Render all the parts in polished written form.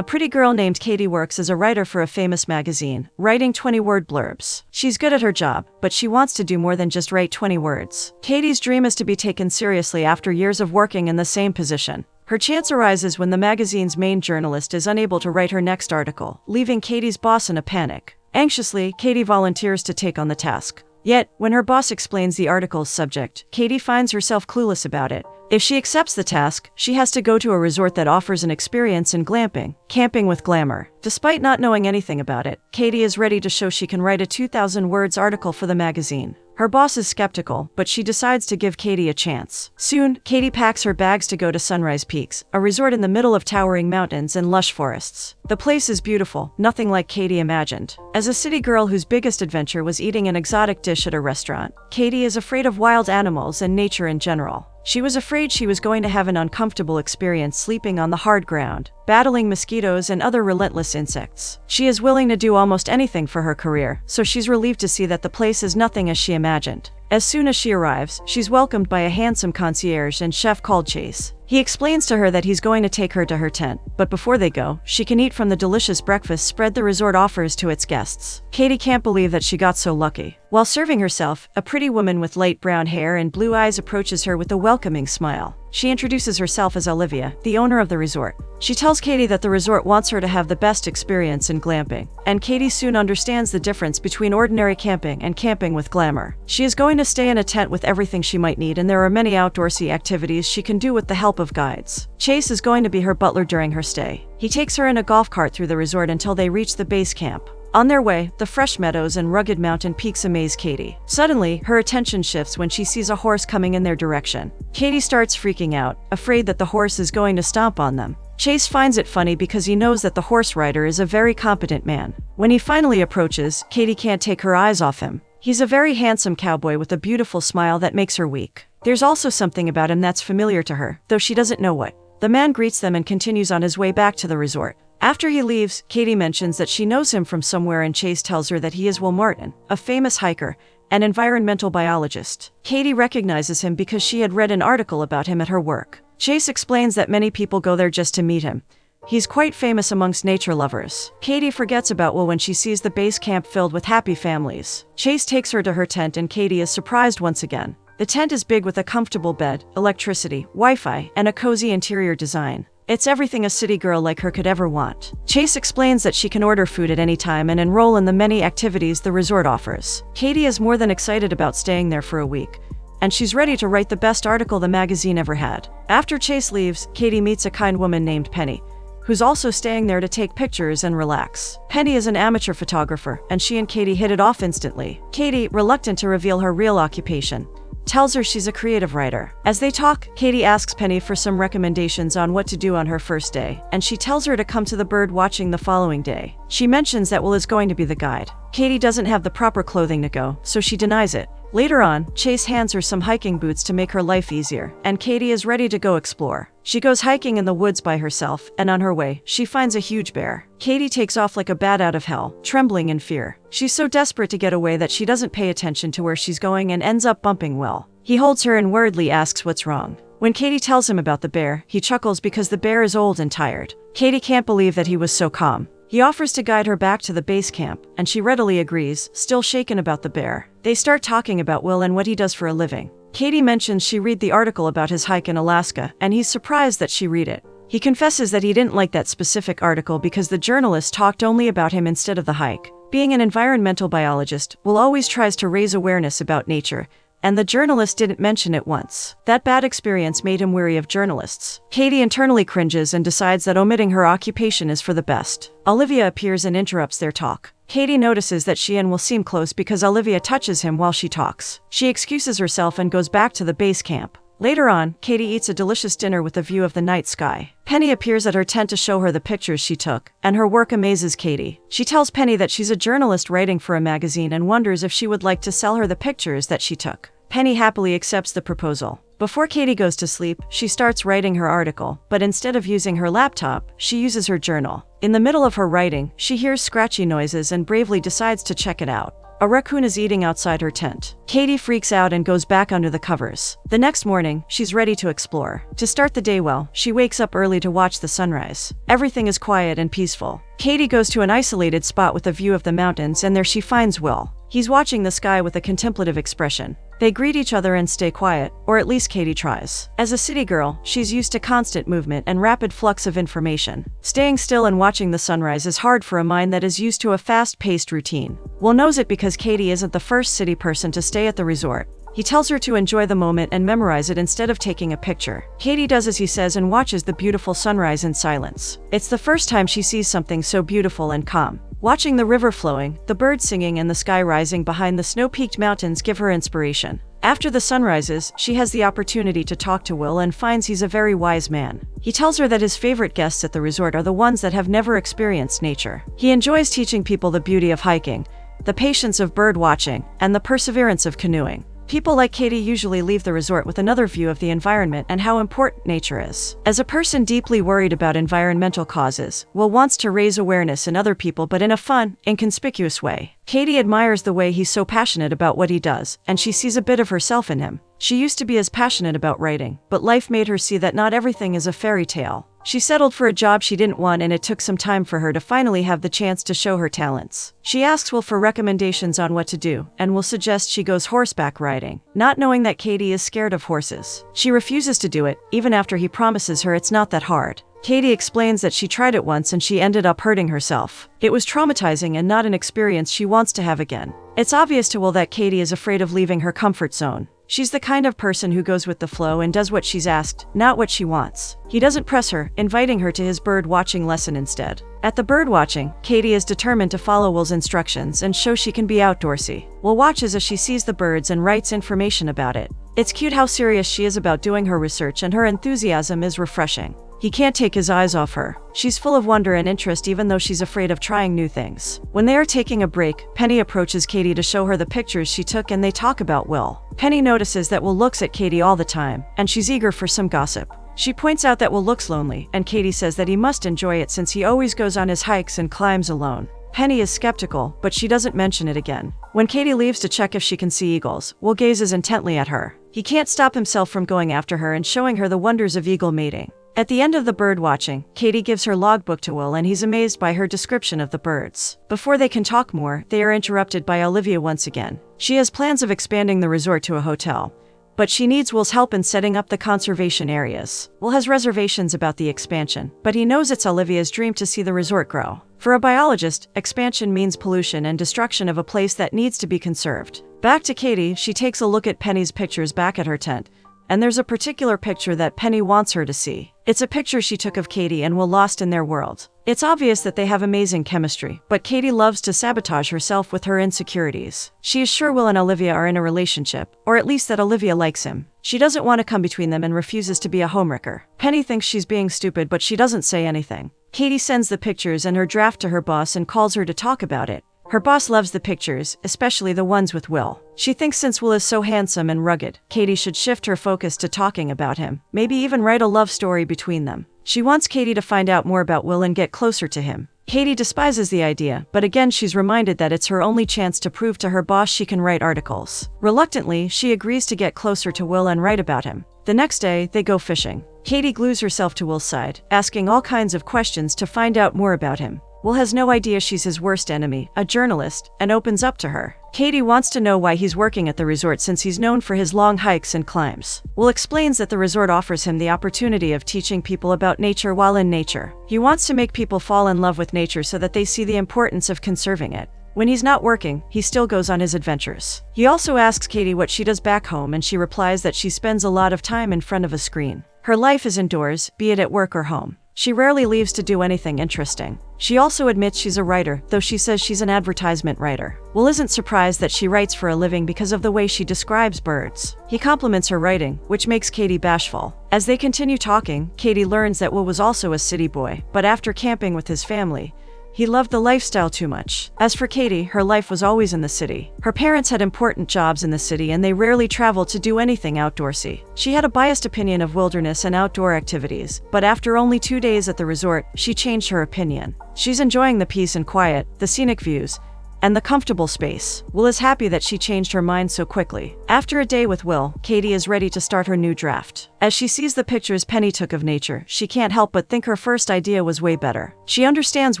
A pretty girl named Katie works as a writer for a famous magazine, writing 20-word blurbs. She's good at her job, but she wants to do more than just write 20 words. Katie's dream is to be taken seriously after years of working in the same position. Her chance arises when the magazine's main journalist is unable to write her next article, leaving Katie's boss in a panic. Anxiously, Katie volunteers to take on the task. Yet, when her boss explains the article's subject, Katie finds herself clueless about it. If she accepts the task, she has to go to a resort that offers an experience in glamping, camping with glamour. Despite not knowing anything about it, Katie is ready to show she can write a 2,000 words article for the magazine. Her boss is skeptical, but she decides to give Katie a chance. Soon, Katie packs her bags to go to Sunrise Peaks, a resort in the middle of towering mountains and lush forests. The place is beautiful, nothing like Katie imagined. As a city girl whose biggest adventure was eating an exotic dish at a restaurant, Katie is afraid of wild animals and nature in general. She was afraid she was going to have an uncomfortable experience sleeping on the hard ground, battling mosquitoes and other relentless insects. She is willing to do almost anything for her career, so she's relieved to see that the place is nothing as she imagined. As soon as she arrives, she's welcomed by a handsome concierge and chef called Chase. He explains to her that he's going to take her to her tent, but before they go, she can eat from the delicious breakfast spread the resort offers to its guests. Katie can't believe that she got so lucky. While serving herself, a pretty woman with light brown hair and blue eyes approaches her with a welcoming smile. She introduces herself as Olivia, the owner of the resort. She tells Katie that the resort wants her to have the best experience in glamping, and Katie soon understands the difference between ordinary camping and camping with glamour. She is going to stay in a tent with everything she might need, and there are many outdoorsy activities she can do with the help of guides. Chase is going to be her butler during her stay. He takes her in a golf cart through the resort until they reach the base camp. On their way, the fresh meadows and rugged mountain peaks amaze Katie. Suddenly, her attention shifts when she sees a horse coming in their direction. Katie starts freaking out, afraid that the horse is going to stomp on them. Chase finds it funny because he knows that the horse rider is a very competent man. When he finally approaches, Katie can't take her eyes off him. He's a very handsome cowboy with a beautiful smile that makes her weak. There's also something about him that's familiar to her, though she doesn't know what. The man greets them and continues on his way back to the resort. After he leaves, Katie mentions that she knows him from somewhere, and Chase tells her that he is Will Martin, a famous hiker and environmental biologist. Katie recognizes him because she had read an article about him at her work. Chase explains that many people go there just to meet him. He's quite famous amongst nature lovers. Katie forgets about Will when she sees the base camp filled with happy families. Chase takes her to her tent, and Katie is surprised once again. The tent is big with a comfortable bed, electricity, Wi-Fi, and a cozy interior design. It's everything a city girl like her could ever want. Chase explains that she can order food at any time and enroll in the many activities the resort offers. Katie is more than excited about staying there for a week, and she's ready to write the best article the magazine ever had. After Chase leaves, Katie meets a kind woman named Penny, who's also staying there to take pictures and relax. Penny is an amateur photographer, and she and Katie hit it off instantly. Katie, reluctant to reveal her real occupation, tells her she's a creative writer. As they talk, Katie asks Penny for some recommendations on what to do on her first day, and she tells her to come to the bird watching the following day. She mentions that Will is going to be the guide. Katie doesn't have the proper clothing to go, so she denies it. Later on, Chase hands her some hiking boots to make her life easier, and Katie is ready to go explore. She goes hiking in the woods by herself, and on her way, she finds a huge bear. Katie takes off like a bat out of hell, trembling in fear. She's so desperate to get away that she doesn't pay attention to where she's going and ends up bumping Will. He holds her and worriedly asks what's wrong. When Katie tells him about the bear, he chuckles because the bear is old and tired. Katie can't believe that he was so calm. He offers to guide her back to the base camp, and she readily agrees, still shaken about the bear. They start talking about Will and what he does for a living. Katie mentions she read the article about his hike in Alaska, and he's surprised that she read it. He confesses that he didn't like that specific article because the journalist talked only about him instead of the hike. Being an environmental biologist, Will always tries to raise awareness about nature, and the journalist didn't mention it once. That bad experience made him weary of journalists. Katie internally cringes and decides that omitting her occupation is for the best. Olivia appears and interrupts their talk. Katie notices that she and Will seem close because Olivia touches him while she talks. She excuses herself and goes back to the base camp. Later on, Katie eats a delicious dinner with a view of the night sky. Penny appears at her tent to show her the pictures she took, and her work amazes Katie. She tells Penny that she's a journalist writing for a magazine and wonders if she would like to sell her the pictures that she took. Penny happily accepts the proposal. Before Katie goes to sleep, she starts writing her article, but instead of using her laptop, she uses her journal. In the middle of her writing, she hears scratchy noises and bravely decides to check it out. A raccoon is eating outside her tent. Katie freaks out and goes back under the covers. The next morning, she's ready to explore. To start the day well, she wakes up early to watch the sunrise. Everything is quiet and peaceful. Katie goes to an isolated spot with a view of the mountains, and there she finds Will. He's watching the sky with a contemplative expression. They greet each other and stay quiet, or at least Katie tries. As a city girl, she's used to constant movement and rapid flux of information. Staying still and watching the sunrise is hard for a mind that is used to a fast-paced routine. Will knows it because Katie isn't the first city person to stay at the resort. He tells her to enjoy the moment and memorize it instead of taking a picture. Katie does as he says and watches the beautiful sunrise in silence. It's the first time she sees something so beautiful and calm. Watching the river flowing, the birds singing, and the sky rising behind the snow-peaked mountains give her inspiration. After the sun rises, she has the opportunity to talk to Will and finds he's a very wise man. He tells her that his favorite guests at the resort are the ones that have never experienced nature. He enjoys teaching people the beauty of hiking, the patience of bird watching, and the perseverance of canoeing. People like Katie usually leave the resort with another view of the environment and how important nature is. As a person deeply worried about environmental causes, Will wants to raise awareness in other people, but in a fun, inconspicuous way. Katie admires the way he's so passionate about what he does, and she sees a bit of herself in him. She used to be as passionate about writing, but life made her see that not everything is a fairy tale. She settled for a job she didn't want, and it took some time for her to finally have the chance to show her talents. She asks Will for recommendations on what to do, and Will suggests she goes horseback riding, not knowing that Katie is scared of horses. She refuses to do it, even after he promises her it's not that hard. Katie explains that she tried it once and she ended up hurting herself. It was traumatizing and not an experience she wants to have again. It's obvious to Will that Katie is afraid of leaving her comfort zone. She's the kind of person who goes with the flow and does what she's asked, not what she wants. He doesn't press her, inviting her to his bird watching lesson instead. At the bird watching, Katie is determined to follow Will's instructions and show she can be outdoorsy. Will watches as she sees the birds and writes information about it. It's cute how serious she is about doing her research, and her enthusiasm is refreshing. He can't take his eyes off her. She's full of wonder and interest even though she's afraid of trying new things. When they are taking a break, Penny approaches Katie to show her the pictures she took, and they talk about Will. Penny notices that Will looks at Katie all the time, and she's eager for some gossip. She points out that Will looks lonely, and Katie says that he must enjoy it since he always goes on his hikes and climbs alone. Penny is skeptical, but she doesn't mention it again. When Katie leaves to check if she can see eagles, Will gazes intently at her. He can't stop himself from going after her and showing her the wonders of eagle mating. At the end of the bird watching, Katie gives her logbook to Will, and he's amazed by her description of the birds. Before they can talk more, they are interrupted by Olivia once again. She has plans of expanding the resort to a hotel, but she needs Will's help in setting up the conservation areas. Will has reservations about the expansion, but he knows it's Olivia's dream to see the resort grow. For a biologist, expansion means pollution and destruction of a place that needs to be conserved. Back to Katie, she takes a look at Penny's pictures back at her tent, and there's a particular picture that Penny wants her to see. It's a picture she took of Katie and Will lost in their world. It's obvious that they have amazing chemistry, but Katie loves to sabotage herself with her insecurities. She is sure Will and Olivia are in a relationship, or at least that Olivia likes him. She doesn't want to come between them and refuses to be a homewrecker. Penny thinks she's being stupid, but she doesn't say anything. Katie sends the pictures and her draft to her boss and calls her to talk about it. Her boss loves the pictures, especially the ones with Will. She thinks since Will is so handsome and rugged, Katie should shift her focus to talking about him, maybe even write a love story between them. She wants Katie to find out more about Will and get closer to him. Katie despises the idea, but again she's reminded that it's her only chance to prove to her boss she can write articles. Reluctantly, she agrees to get closer to Will and write about him. The next day, they go fishing. Katie glues herself to Will's side, asking all kinds of questions to find out more about him. Will has no idea she's his worst enemy, a journalist, and opens up to her. Katie wants to know why he's working at the resort since he's known for his long hikes and climbs. Will explains that the resort offers him the opportunity of teaching people about nature while in nature. He wants to make people fall in love with nature so that they see the importance of conserving it. When he's not working, he still goes on his adventures. He also asks Katie what she does back home, and she replies that she spends a lot of time in front of a screen. Her life is indoors, be it at work or home. She rarely leaves to do anything interesting. She also admits she's a writer, though she says she's an advertisement writer. Will isn't surprised that she writes for a living because of the way she describes birds. He compliments her writing, which makes Katie bashful. As they continue talking, Katie learns that Will was also a city boy, but after camping with his family, he loved the lifestyle too much. As for Katie, her life was always in the city. Her parents had important jobs in the city and they rarely traveled to do anything outdoorsy. She had a biased opinion of wilderness and outdoor activities, but after only 2 days at the resort, she changed her opinion. She's enjoying the peace and quiet, the scenic views, and the comfortable space. Will is happy that she changed her mind so quickly. After a day with Will, Katie is ready to start her new draft. As she sees the pictures Penny took of nature, she can't help but think her first idea was way better. She understands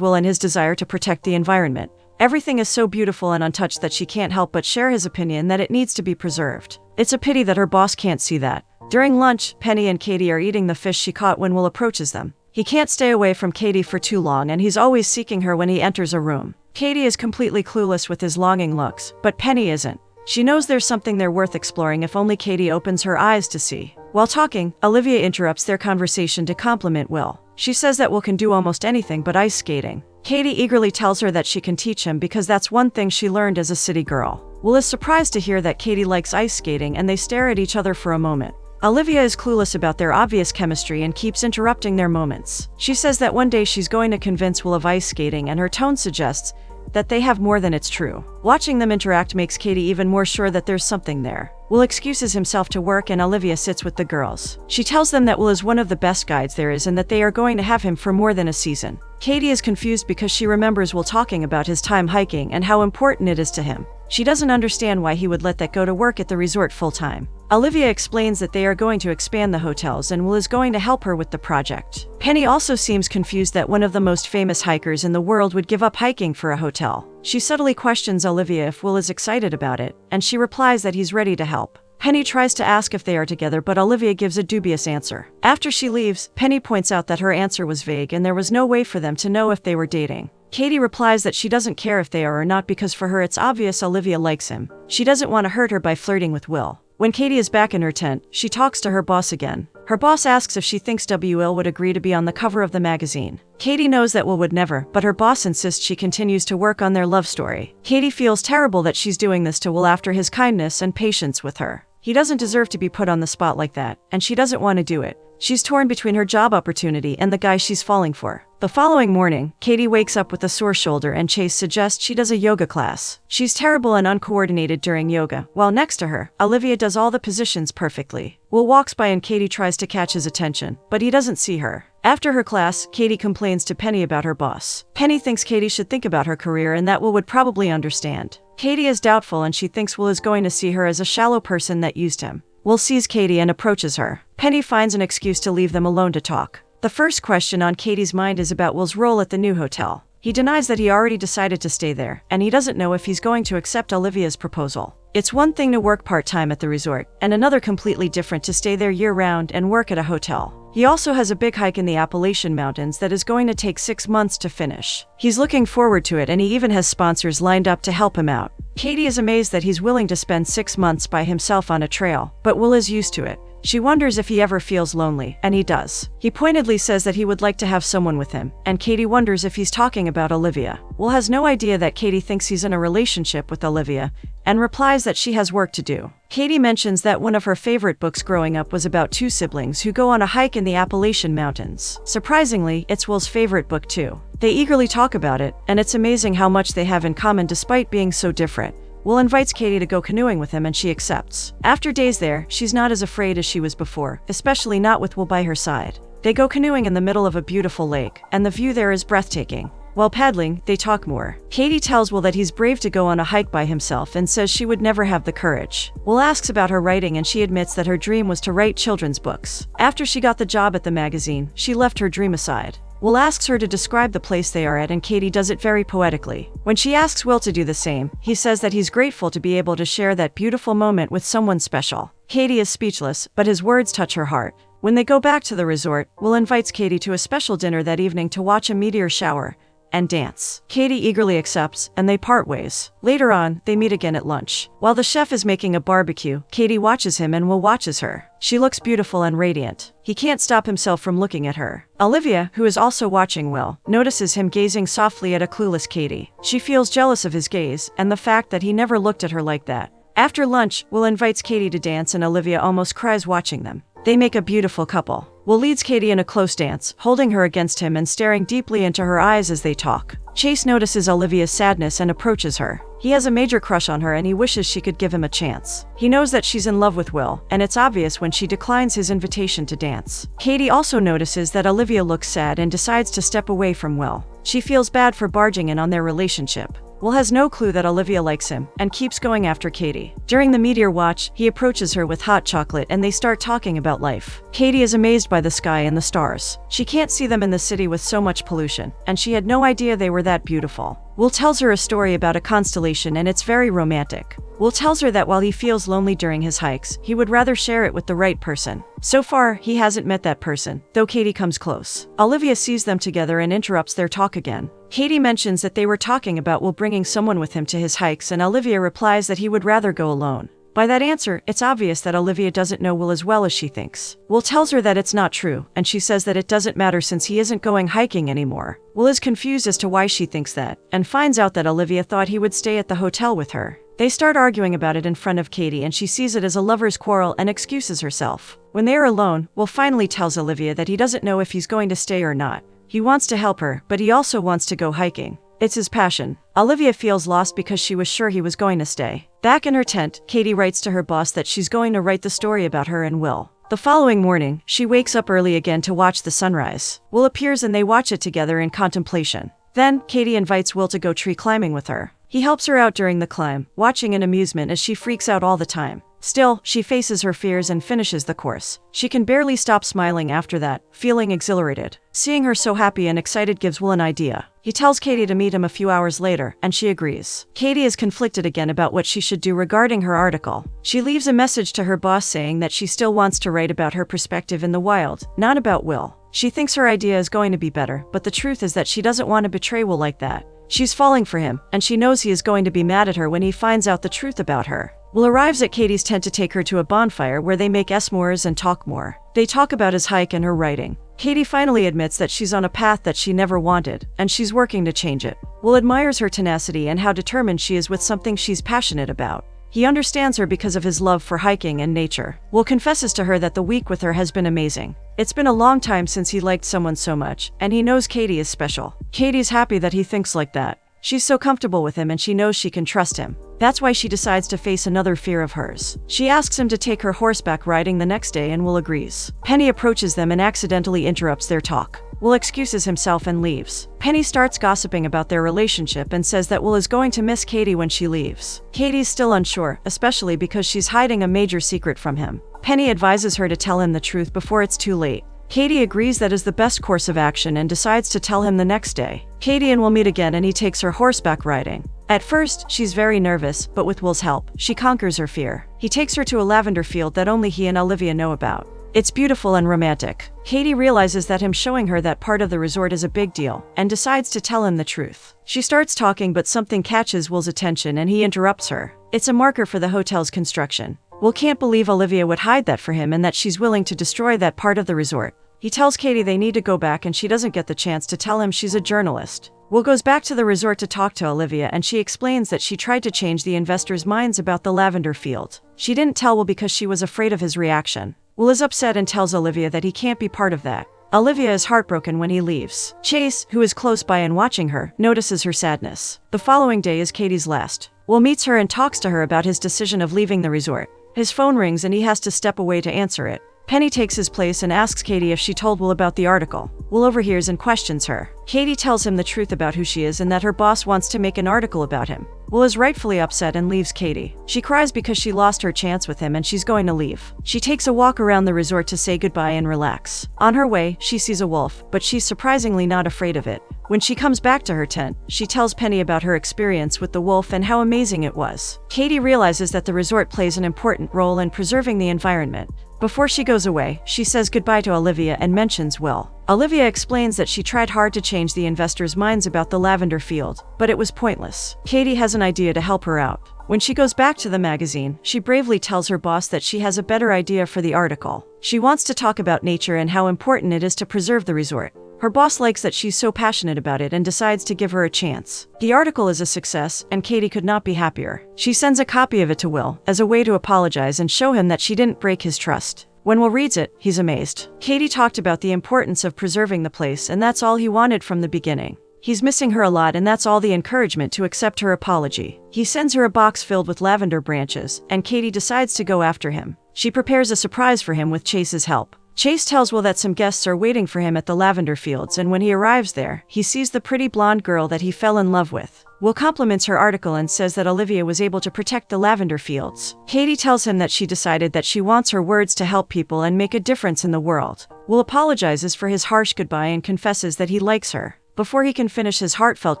Will and his desire to protect the environment. Everything is so beautiful and untouched that she can't help but share his opinion that it needs to be preserved. It's a pity that her boss can't see that. During lunch, Penny and Katie are eating the fish she caught when Will approaches them. He can't stay away from Katie for too long and he's always seeking her when he enters a room. Katie is completely clueless with his longing looks, but Penny isn't. She knows there's something there worth exploring if only Katie opens her eyes to see. While talking, Olivia interrupts their conversation to compliment Will. She says that Will can do almost anything but ice skating. Katie eagerly tells her that she can teach him because that's one thing she learned as a city girl. Will is surprised to hear that Katie likes ice skating and they stare at each other for a moment. Olivia is clueless about their obvious chemistry and keeps interrupting their moments. She says that one day she's going to convince Will of ice skating and her tone suggests that they have more than it's true. Watching them interact makes Katie even more sure that there's something there. Will excuses himself to work and Olivia sits with the girls. She tells them that Will is one of the best guides there is and that they are going to have him for more than a season. Katie is confused because she remembers Will talking about his time hiking and how important it is to him. She doesn't understand why he would let that go to work at the resort full-time. Olivia explains that they are going to expand the hotels and Will is going to help her with the project. Penny also seems confused that one of the most famous hikers in the world would give up hiking for a hotel. She subtly questions Olivia if Will is excited about it, and she replies that he's ready to help. Penny tries to ask if they are together, but Olivia gives a dubious answer. After she leaves, Penny points out that her answer was vague and there was no way for them to know if they were dating. Katie replies that she doesn't care if they are or not because for her it's obvious Olivia likes him. She doesn't want to hurt her by flirting with Will. When Katie is back in her tent, she talks to her boss again. Her boss asks if she thinks Will would agree to be on the cover of the magazine. Katie knows that Will would never, but her boss insists she continues to work on their love story. Katie feels terrible that she's doing this to Will after his kindness and patience with her. He doesn't deserve to be put on the spot like that, and she doesn't want to do it. She's torn between her job opportunity and the guy she's falling for. The following morning, Katie wakes up with a sore shoulder and Chase suggests she does a yoga class. She's terrible and uncoordinated during yoga, while next to her, Olivia does all the positions perfectly. Will walks by and Katie tries to catch his attention, but he doesn't see her. After her class, Katie complains to Penny about her boss. Penny thinks Katie should think about her career and that Will would probably understand. Katie is doubtful and she thinks Will is going to see her as a shallow person that used him. Will sees Katie and approaches her. Penny finds an excuse to leave them alone to talk. The first question on Katie's mind is about Will's role at the new hotel. He denies that he already decided to stay there, and he doesn't know if he's going to accept Olivia's proposal. It's one thing to work part-time at the resort, and another completely different to stay there year-round and work at a hotel. He also has a big hike in the Appalachian Mountains that is going to take 6 months to finish. He's looking forward to it and he even has sponsors lined up to help him out. Katie is amazed that he's willing to spend 6 months by himself on a trail, but Will is used to it. She wonders if he ever feels lonely, and he does. He pointedly says that he would like to have someone with him, and Katie wonders if he's talking about Olivia. Will has no idea that Katie thinks he's in a relationship with Olivia, and replies that she has work to do. Katie mentions that one of her favorite books growing up was about 2 siblings who go on a hike in the Appalachian Mountains. Surprisingly, it's Will's favorite book too. They eagerly talk about it, and it's amazing how much they have in common despite being so different. Will invites Katie to go canoeing with him and she accepts. After days there, she's not as afraid as she was before, especially not with Will by her side. They go canoeing in the middle of a beautiful lake, and the view there is breathtaking. While paddling, they talk more. Katie tells Will that he's brave to go on a hike by himself and says she would never have the courage. Will asks about her writing and she admits that her dream was to write children's books. After she got the job at the magazine, she left her dream aside. Will asks her to describe the place they are at and Katie does it very poetically. When she asks Will to do the same, he says that he's grateful to be able to share that beautiful moment with someone special. Katie is speechless, but his words touch her heart. When they go back to the resort, Will invites Katie to a special dinner that evening to watch a meteor shower and dance. Katie eagerly accepts, and they part ways. Later on, they meet again at lunch. While the chef is making a barbecue, Katie watches him and Will watches her. She looks beautiful and radiant. He can't stop himself from looking at her. Olivia, who is also watching Will, notices him gazing softly at a clueless Katie. She feels jealous of his gaze, and the fact that he never looked at her like that. After lunch, Will invites Katie to dance and Olivia almost cries watching them. They make a beautiful couple. Will leads Katie in a close dance, holding her against him and staring deeply into her eyes as they talk. Chase notices Olivia's sadness and approaches her. He has a major crush on her and he wishes she could give him a chance. He knows that she's in love with Will, and it's obvious when she declines his invitation to dance. Katie also notices that Olivia looks sad and decides to step away from Will. She feels bad for barging in on their relationship. Will has no clue that Olivia likes him and keeps going after Katie. During the meteor watch, he approaches her with hot chocolate and they start talking about life. Katie is amazed by the sky and the stars. She can't see them in the city with so much pollution, and she had no idea they were that beautiful. Will tells her a story about a constellation and it's very romantic. Will tells her that while he feels lonely during his hikes, he would rather share it with the right person. So far, he hasn't met that person, though Katie comes close. Olivia sees them together and interrupts their talk again. Katie mentions that they were talking about Will bringing someone with him to his hikes, and Olivia replies that he would rather go alone. By that answer, it's obvious that Olivia doesn't know Will as well as she thinks. Will tells her that it's not true, and she says that it doesn't matter since he isn't going hiking anymore. Will is confused as to why she thinks that, and finds out that Olivia thought he would stay at the hotel with her. They start arguing about it in front of Katie, and she sees it as a lover's quarrel and excuses herself. When they are alone, Will finally tells Olivia that he doesn't know if he's going to stay or not. He wants to help her, but he also wants to go hiking. It's his passion. Olivia feels lost because she was sure he was going to stay. Back in her tent, Katie writes to her boss that she's going to write the story about her and Will. The following morning, she wakes up early again to watch the sunrise. Will appears and they watch it together in contemplation. Then, Katie invites Will to go tree climbing with her. He helps her out during the climb, watching in amusement as she freaks out all the time. Still, she faces her fears and finishes the course. She can barely stop smiling after that, feeling exhilarated. Seeing her so happy and excited gives Will an idea. He tells Katie to meet him a few hours later, and she agrees. Katie is conflicted again about what she should do regarding her article. She leaves a message to her boss saying that she still wants to write about her perspective in the wild, not about Will. She thinks her idea is going to be better, but the truth is that she doesn't want to betray Will like that. She's falling for him, and she knows he is going to be mad at her when he finds out the truth about her. Will arrives at Katie's tent to take her to a bonfire where they make s'mores and talk more. They talk about his hike and her writing. Katie finally admits that she's on a path that she never wanted, and she's working to change it. Will admires her tenacity and how determined she is with something she's passionate about. He understands her because of his love for hiking and nature. Will confesses to her that the week with her has been amazing. It's been a long time since he liked someone so much, and he knows Katie is special. Katie's happy that he thinks like that. She's so comfortable with him and she knows she can trust him. That's why she decides to face another fear of hers. She asks him to take her horseback riding the next day and Will agrees. Penny approaches them and accidentally interrupts their talk. Will excuses himself and leaves. Penny starts gossiping about their relationship and says that Will is going to miss Katie when she leaves. Katie's still unsure, especially because she's hiding a major secret from him. Penny advises her to tell him the truth before it's too late. Katie agrees that is the best course of action and decides to tell him the next day. Katie and Will meet again and he takes her horseback riding. At first, she's very nervous, but with Will's help, she conquers her fear. He takes her to a lavender field that only he and Olivia know about. It's beautiful and romantic. Katie realizes that him showing her that part of the resort is a big deal, and decides to tell him the truth. She starts talking, but something catches Will's attention and he interrupts her. It's a marker for the hotel's construction. Will can't believe Olivia would hide that for him and that she's willing to destroy that part of the resort. He tells Katie they need to go back and she doesn't get the chance to tell him she's a journalist. Will goes back to the resort to talk to Olivia and she explains that she tried to change the investors' minds about the lavender field. She didn't tell Will because she was afraid of his reaction. Will is upset and tells Olivia that he can't be part of that. Olivia is heartbroken when he leaves. Chase, who is close by and watching her, notices her sadness. The following day is Katie's last. Will meets her and talks to her about his decision of leaving the resort. His phone rings and he has to step away to answer it. Penny takes his place and asks Katie if she told Will about the article. Will overhears and questions her. Katie tells him the truth about who she is and that her boss wants to make an article about him. Will is rightfully upset and leaves Katie. She cries because she lost her chance with him and she's going to leave. She takes a walk around the resort to say goodbye and relax. On her way, she sees a wolf, but she's surprisingly not afraid of it. When she comes back to her tent, she tells Penny about her experience with the wolf and how amazing it was. Katie realizes that the resort plays an important role in preserving the environment. Before she goes away, she says goodbye to Olivia and mentions Will. Olivia explains that she tried hard to change the investors' minds about the lavender field, but it was pointless. Katie has an idea to help her out. When she goes back to the magazine, she bravely tells her boss that she has a better idea for the article. She wants to talk about nature and how important it is to preserve the resort. Her boss likes that she's so passionate about it and decides to give her a chance. The article is a success, and Katie could not be happier. She sends a copy of it to Will, as a way to apologize and show him that she didn't break his trust. When Will reads it, he's amazed. Katie talked about the importance of preserving the place, and that's all he wanted from the beginning. He's missing her a lot, and that's all the encouragement to accept her apology. He sends her a box filled with lavender branches, and Katie decides to go after him. She prepares a surprise for him with Chase's help. Chase tells Will that some guests are waiting for him at the lavender fields, and when he arrives there, he sees the pretty blonde girl that he fell in love with. Will compliments her article and says that Olivia was able to protect the lavender fields. Katie tells him that she decided that she wants her words to help people and make a difference in the world. Will apologizes for his harsh goodbye and confesses that he likes her. Before he can finish his heartfelt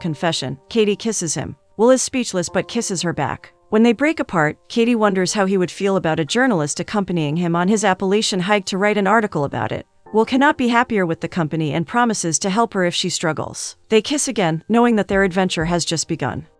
confession, Katie kisses him. Will is speechless but kisses her back. When they break apart, Katie wonders how he would feel about a journalist accompanying him on his Appalachian hike to write an article about it. Will cannot be happier with the company and promises to help her if she struggles. They kiss again, knowing that their adventure has just begun.